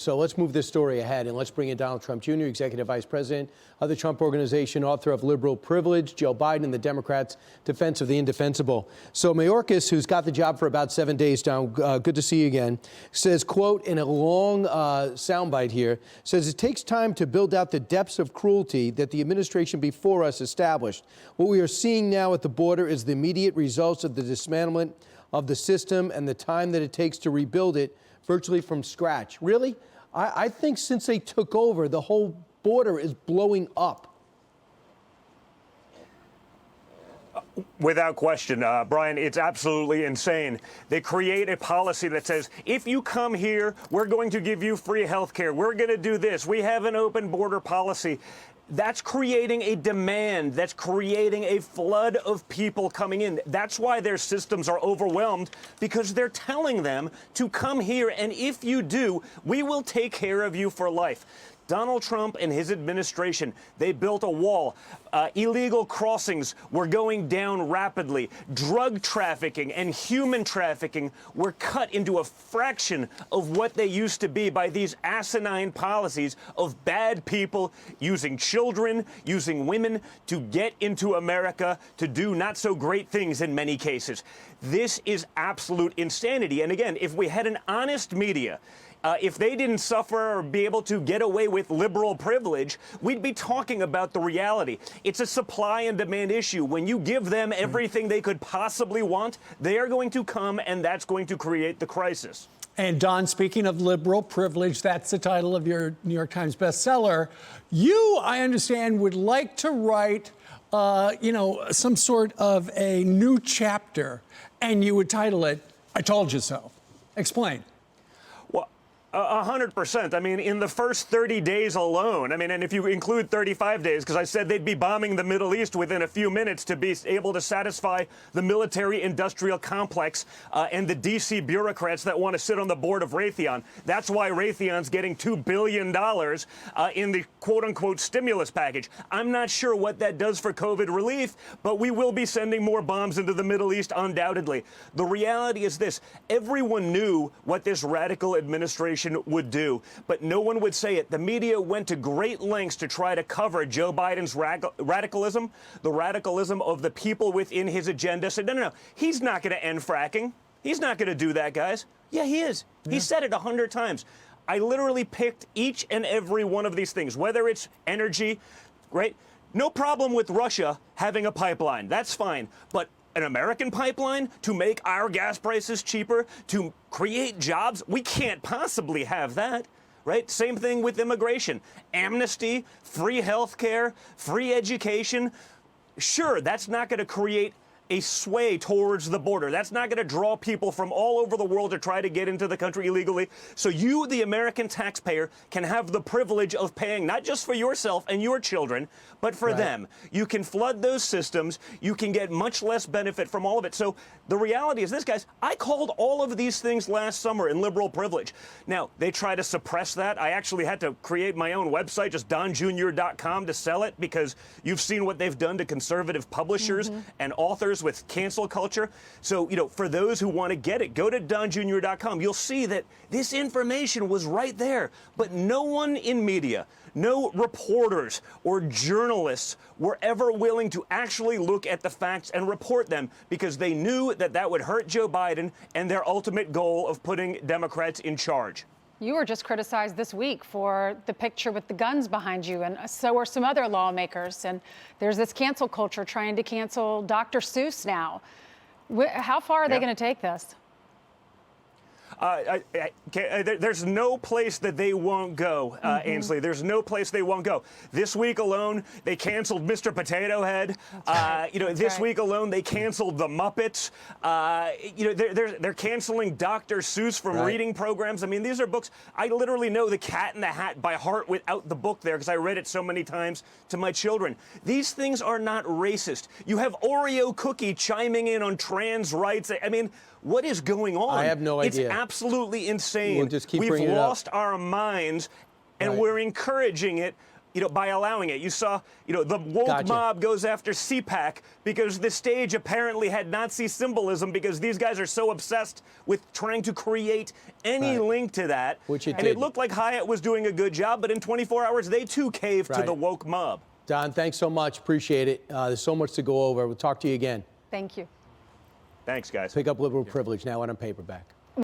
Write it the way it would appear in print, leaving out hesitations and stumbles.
So let's move this story ahead and let's bring in Donald Trump Jr., Executive Vice President of the Trump Organization, author of Liberal Privilege, Joe Biden and the Democrats' Defense of the Indefensible. So Mayorkas, who's got the job for about 7 days now, good to see you again, says, quote, in a long soundbite here, says it takes time to build out the depths of cruelty that the administration before us established. What we are seeing now at the border is the immediate results of the dismantlement of the system and the time that it takes to rebuild it virtually from scratch. Really? I think since they took over, the whole border is blowing up. Without question, Brian, it's absolutely insane. They create a policy that says, if you come here, we're going to give you free health care. We're going to do this. We have an open border policy. That's creating a demand. That's creating a flood of people coming in. That's why their systems are overwhelmed, because they're telling them to come here, and if you do, we will take care of you for life. Donald Trump and his administration, they built a wall. Illegal crossings were going down rapidly. Drug trafficking and human trafficking were cut into a fraction of what they used to be by these asinine policies of bad people using children, using women to get into America to do not so great things in many cases. This is absolute insanity. And again, if we had an honest media, if they didn't suffer or be able to get away with liberal privilege, we'd be talking about the reality. It's a supply and demand issue. When you give them everything they could possibly want, they are going to come, and that's going to create the crisis. And Don, speaking of liberal privilege, that's the title of your New York Times bestseller. You, I understand, would like to write, some sort of a new chapter, and you would title it, I Told You So. Explain. 100%. I mean, in the first 30 days alone, and if you include 35 days, because I said they'd be bombing the Middle East within a few minutes to be able to satisfy the military-industrial complex and the D.C. bureaucrats that want to sit on the board of Raytheon. That's why Raytheon's getting $2 billion in the quote-unquote stimulus package. I'm not sure what that does for COVID relief, but we will be sending more bombs into the Middle East, undoubtedly. The reality is this. Everyone knew what this radical administration would do, but no one would say it. The media went to great lengths to try to cover Joe Biden's radicalism, the radicalism of the people within his agenda. Said, no, he's not going to end fracking. He's not going to do that, guys. Yeah, he is. Yeah. He said it 100 times. I literally picked each and every one of these things, whether it's energy, right? No problem with Russia having a pipeline. That's fine. But an American pipeline to make our gas prices cheaper, to create jobs? We can't possibly have that, right? Same thing with immigration. Amnesty, free health care, free education. Sure, that's not going to create a sway towards the border. That's not going to draw people from all over the world to try to get into the country illegally. So you, the American taxpayer, can have the privilege of paying not just for yourself and your children, but for them. You can flood those systems. You can get much less benefit from all of it. So the reality is this, guys, I called all of these things last summer in liberal privilege. Now, they try to suppress that. I actually had to create my own website, just donjr.com, to sell it, because you've seen what they've done to conservative publishers and authors with cancel culture. So, for those who want to get it, go to donjr.com. You'll see that this information was right there, but no one in media, no reporters or journalists were ever willing to actually look at the facts and report them, because they knew that that would hurt Joe Biden and their ultimate goal of putting Democrats in charge. You were just criticized this week for the picture with the guns behind you, and so are some other lawmakers. And there's this cancel culture trying to cancel Dr. Seuss now. How far are they going to take this? There's no place that they won't go, Ainsley. There's no place they won't go. This week alone, they canceled Mr. Potato Head. This week alone, they canceled the Muppets. They're canceling Dr. Seuss from reading programs. I mean, these are books. I literally know The Cat in the Hat by heart without the book there, because I read it so many times to my children. These things are not racist. You have Oreo Cookie chiming in on trans rights. I mean, what is going on? I have no idea. It's absolutely insane. We'll just keep We've bringing it up. lost our minds, and we're encouraging it by allowing it. You saw, the woke mob goes after CPAC because the stage apparently had Nazi symbolism because these guys are so obsessed with trying to create any link to that. Which it and did. it looked like Hyatt was doing a good job, but in 24 hours, they too caved to the woke mob. Don, thanks so much. Appreciate it. There's so much to go over. We'll talk to you again. Thank you. Thanks, guys. Pick up liberal privilege now on paperback.